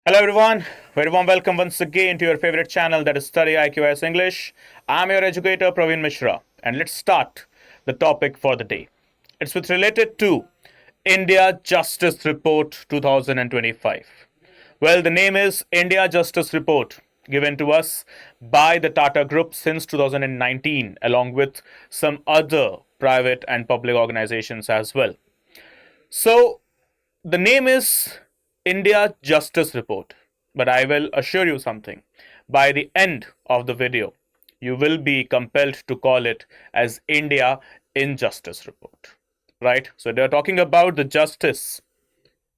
Hello everyone, very warm welcome once again to your favorite channel, that is StudyIQ as English. I'm your educator Praveen Mishra, and let's start the topic for the day. It's with related to India Justice Report 2025. Well, the name is India Justice Report, given to us by the Tata Group since 2019, along with some other private and public organizations as well. So, the name is India Justice Report, but I will assure you something. By the end of the video, you will be compelled to call it as India Injustice Report. Right? So they're talking about the justice.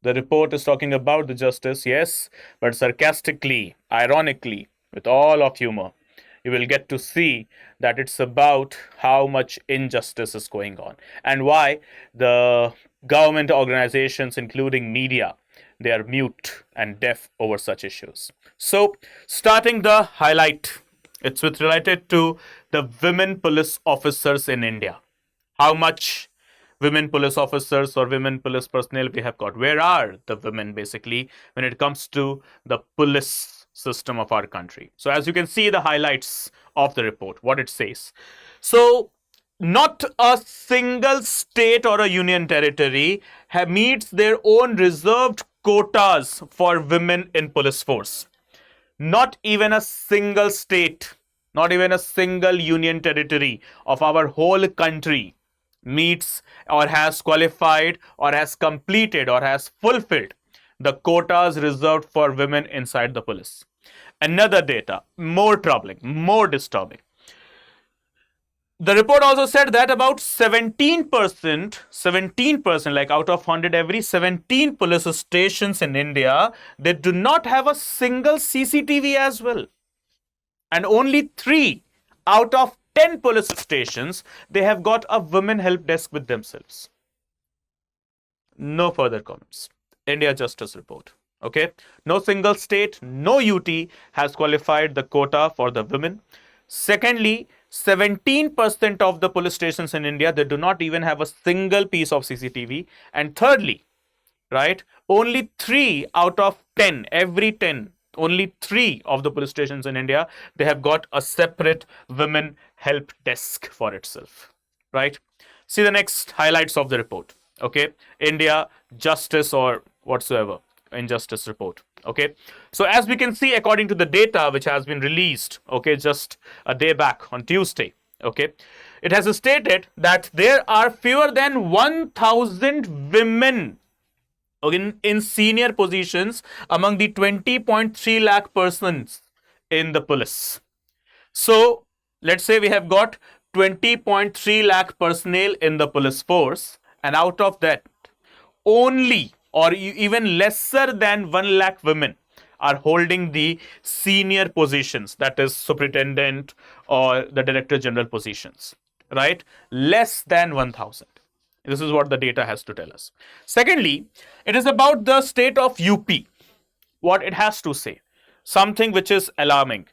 The report is talking about the justice, yes, but sarcastically, ironically, with all of humor. You will get to see that it's about how much injustice is going on and why the government organizations, including media, they are mute and deaf over such issues. So, starting the highlight, it's with related to the women police officers in India. How much women police officers or women police personnel we have got? Where are the women basically when it comes to the police system of our country? So, as you can see, the highlights of the report, what it says. So, not a single state or a union territory meets their own reserved quotas for women in police force. Not even a single state, not even a single union territory of our whole country meets or has qualified or has completed or has fulfilled the quotas reserved for women inside the police. Another data, more troubling, more disturbing. The report also said that about 17%, like out of 100, every 17 police stations in India, they do not have a single CCTV as well. And only 3 out of 10 police stations, they have got a women help desk with themselves. No further comments. India Justice Report. Okay. No single state, no UT has qualified the quota for the women. Secondly, 17% of the police stations in India, they do not even have a single piece of CCTV. And thirdly, right, only 3 out of 10, every 10, only 3 of the police stations in India, they have got a separate women help desk for itself. Right? See the next highlights of the report. Okay, India Justice or whatsoever Injustice Report. Okay, so as we can see, according to the data which has been released, okay, just a day back on Tuesday, okay, it has stated that there are fewer than 1,000 women in senior positions among the 20.3 lakh persons in the police. So let's say we have got 20.3 lakh personnel in the police force, and out of that, only or even lesser than 1 lakh women are holding the senior positions, that is superintendent or the director general positions, right? Less than 1,000. This is what the data has to tell us. Secondly, it is about the state of UP, what it has to say, something which is alarming.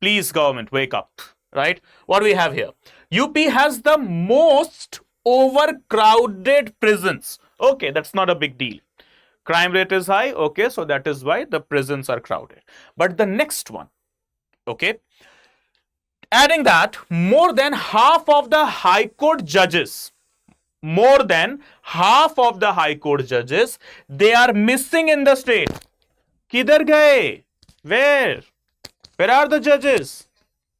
Please, government, wake up, right? What we have here, UP has the most overcrowded prisons. Okay, that's not a big deal. Crime rate is high. Okay, so that is why the prisons are crowded. But the next one, okay, adding that, more than half of the high court judges, more than half of the high court judges, they are missing in the state. Kidhar gaye? Where are the judges?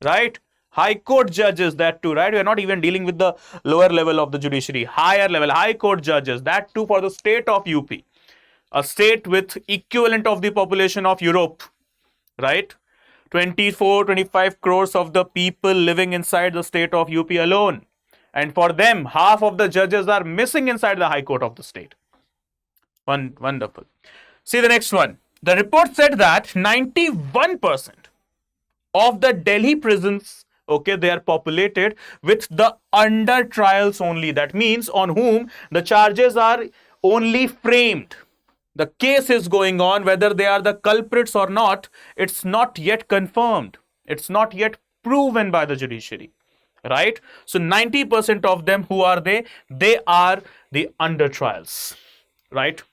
Right? High court judges, that too, right? We are not even dealing with the lower level of the judiciary, higher level, high court judges, that too for the state of UP, a state with equivalent of the population of Europe, right? 24-25 crores of the people living inside the state of UP alone. And for them, half of the judges are missing inside the high court of the state. Wonderful. See the next one. The report said that 91% of the Delhi prisons, okay, they are populated with the under trials only. That means on whom the charges are only framed. The case is going on, whether they are the culprits or not, it's not yet confirmed. It's not yet proven by the judiciary, right? So 90% of them, who are they? They are the under trials, right?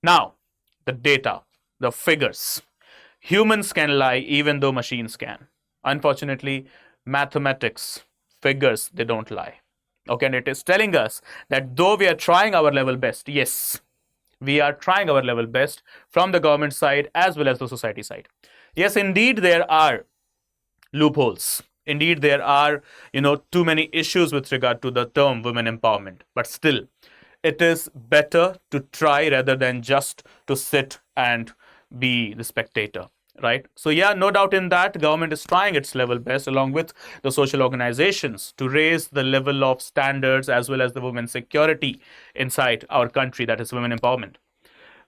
Now, the data. the figures. Humans can lie even though machines can. Unfortunately, mathematics, figures, they don't lie. Okay, and it is telling us that though we are trying our level best, yes, we are trying our level best from the government side as well as the society side. Yes, indeed, there are loopholes. Indeed, there are, too many issues with regard to the term women empowerment. But still, it is better to try rather than just to sit and be the spectator, right? So yeah, no doubt in that, government is trying its level best along with the social organizations to raise the level of standards as well as the women's security inside our country, that is women empowerment.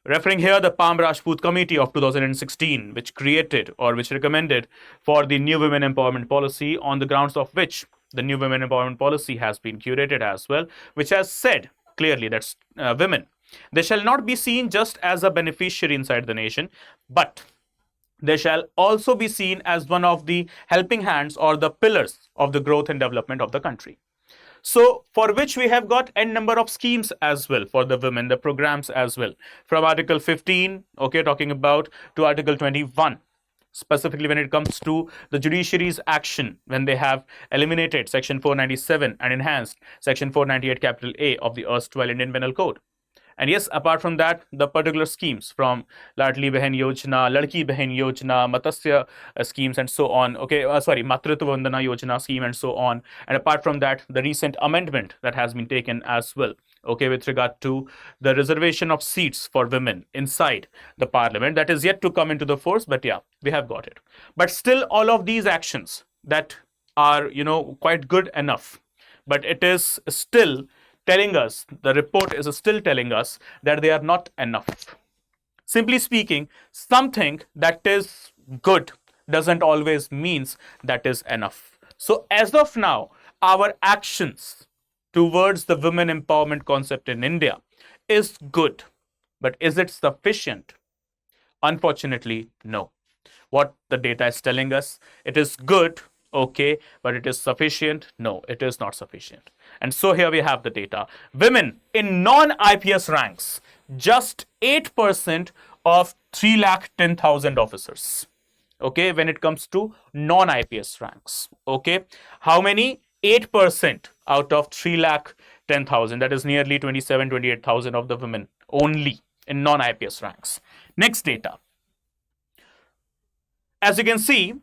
Referring here the Palm Rajput Committee of 2016, which created or which recommended for the new women empowerment policy, on the grounds of which the new women empowerment policy has been curated as well, which has said clearly that women, they shall not be seen just as a beneficiary inside the nation, but they shall also be seen as one of the helping hands or the pillars of the growth and development of the country. So for which we have got n number of schemes as well for the women, the programs as well, from Article 15, okay, talking about, to Article 21, specifically when it comes to the judiciary's action when they have eliminated Section 497 and enhanced Section 498 capital A of the erstwhile Indian Penal Code. And yes, apart from that, the particular schemes from Ladli Behan Yojana, Ladki Behan Yojana, Matsya schemes, and so on. Okay, Matritva Vandana Yojana scheme, and so on. And apart from that, the recent amendment that has been taken as well, okay, with regard to the reservation of seats for women inside the parliament, that is yet to come into the force, but yeah, we have got it. But still, all of these actions that are, quite good enough, but it is still telling us, the report is still telling us that they are not enough. Simply speaking, something that is good doesn't always means that is enough. So as of now, our actions towards the women empowerment concept in India is good, but is it sufficient? Unfortunately, no. What the data is telling us, it is good, okay, but it is sufficient? No, it is not sufficient. And so here we have the data. Women in non-IPS ranks, just 8% of 310,000 officers. Okay, when it comes to non-IPS ranks. Okay, how many? 8% out of 310,000. That is nearly 28,000 of the women only in non-IPS ranks. Next data. As you can see,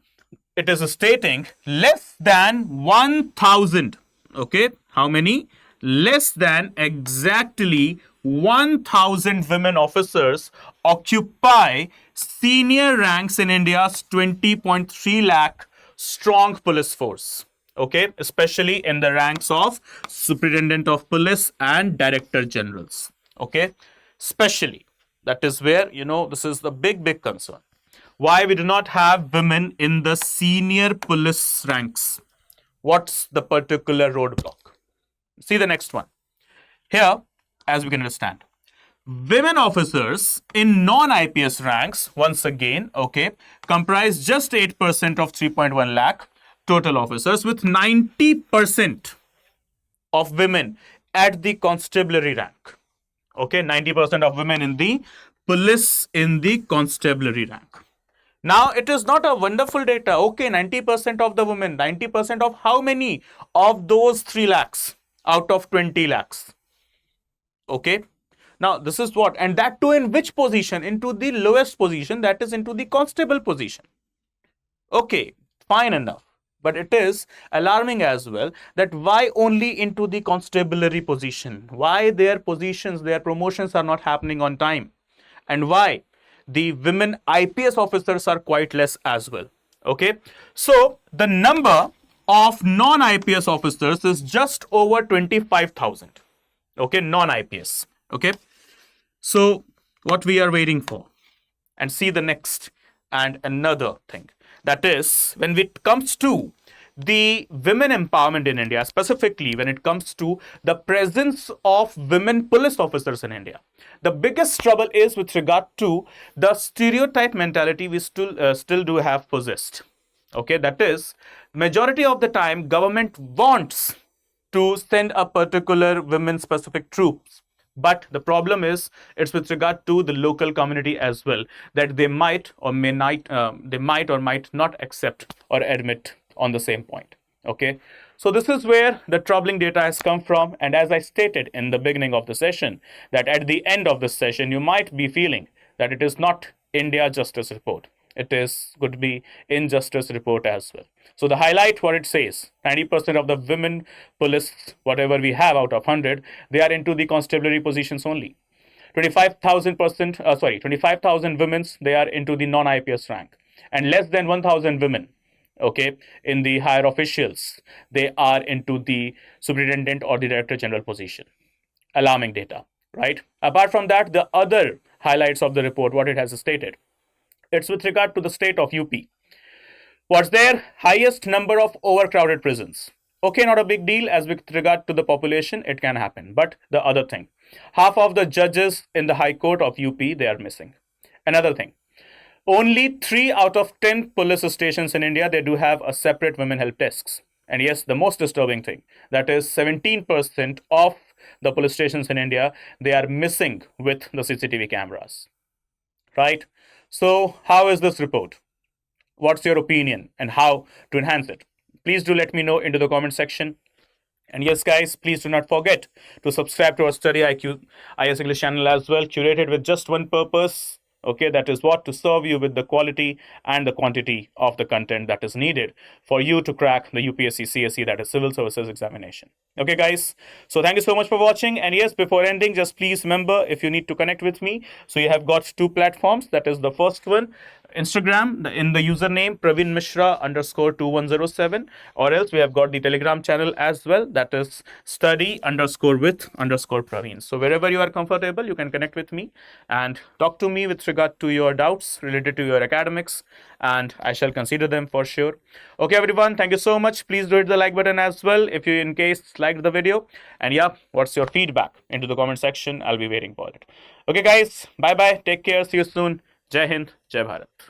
it is stating less than 1,000. Okay, how many? Less than exactly 1,000 women officers occupy senior ranks in India's 20.3 lakh strong police force. Okay, especially in the ranks of Superintendent of Police and Director Generals. Okay, especially. That is where, this is the big concern. Why we do not have women in the senior police ranks? What's the particular roadblock? See the next one. Here, as we can understand, women officers in non-IPS ranks, once again, okay, comprise just 8% of 3.1 lakh total officers, with 90% of women at the constabulary rank. Okay, 90% of women in the police in the constabulary rank. Now, it is not a wonderful data. Okay, 90% of the women, 90% of how many of those 3 lakhs out of 20 lakhs? Okay. Now, this is what, and that too in which position? Into the lowest position, that is into the constable position. Okay, fine enough. But it is alarming as well that why only into the constabulary position? Why their positions, their promotions are not happening on time? And why the women IPS officers are quite less as well? Okay, so the number of non-IPS officers is just over 25,000. Okay, non-IPS. Okay, so what we are waiting for? And see the next and another thing. That is, when it comes to the women empowerment in India, specifically when it comes to the presence of women police officers in India, the biggest trouble is with regard to the stereotype mentality we still do have possessed. Okay, that is, majority of the time government wants to send a particular women specific troops, But the problem is, it's with regard to the local community as well, that they might or might not accept or admit on the same point. Okay, so this is where the troubling data has come from. And as I stated in the beginning of the session, that at the end of this session, you might be feeling that it is not India Justice Report. It is could be Injustice Report as well. So the highlight what it says: 90% of the women police, whatever we have out of 100, they are into the constabulary positions only. 25,000 women, they are into the non-IPS rank, and less than 1,000 women, okay, in the higher officials, they are into the superintendent or the director general position. Alarming data, right? Apart from that, the other highlights of the report, what it has stated, it's with regard to the state of UP. What's their highest number of overcrowded prisons? Okay, not a big deal, as with regard to the population, it can happen. But the other thing, half of the judges in the High Court of UP, they are missing. Another thing, only 3 out of 10 police stations in India, they do have a separate women help desks. And yes, the most disturbing thing, that is 17% of the police stations in India, they are missing with the CCTV cameras, right? So how is this report? What's your opinion and how to enhance it? Please do let me know into the comment section. And yes, guys, please do not forget to subscribe to our StudyIQ IS English channel as well, curated with just one purpose. Okay, that is what? To serve you with the quality and the quantity of the content that is needed for you to crack the UPSC CSE, that is Civil Services Examination. Okay, guys. So thank you so much for watching. And yes, before ending, just please remember, if you need to connect with me, so you have got 2 platforms. That is the first one, Instagram, in the username Praveen Mishra _2107, or else we have got the Telegram channel as well, that is study_with_Praveen. So wherever you are comfortable, you can connect with me and talk to me with regard to your doubts related to your academics, and I shall consider them for sure. Okay, everyone, thank you so much. Please do hit the like button as well if you in case liked the video, and yeah, what's your feedback into the comment section? I'll be waiting for it. Okay, guys, bye bye, take care, see you soon. Jai Hind, Jai Bharat.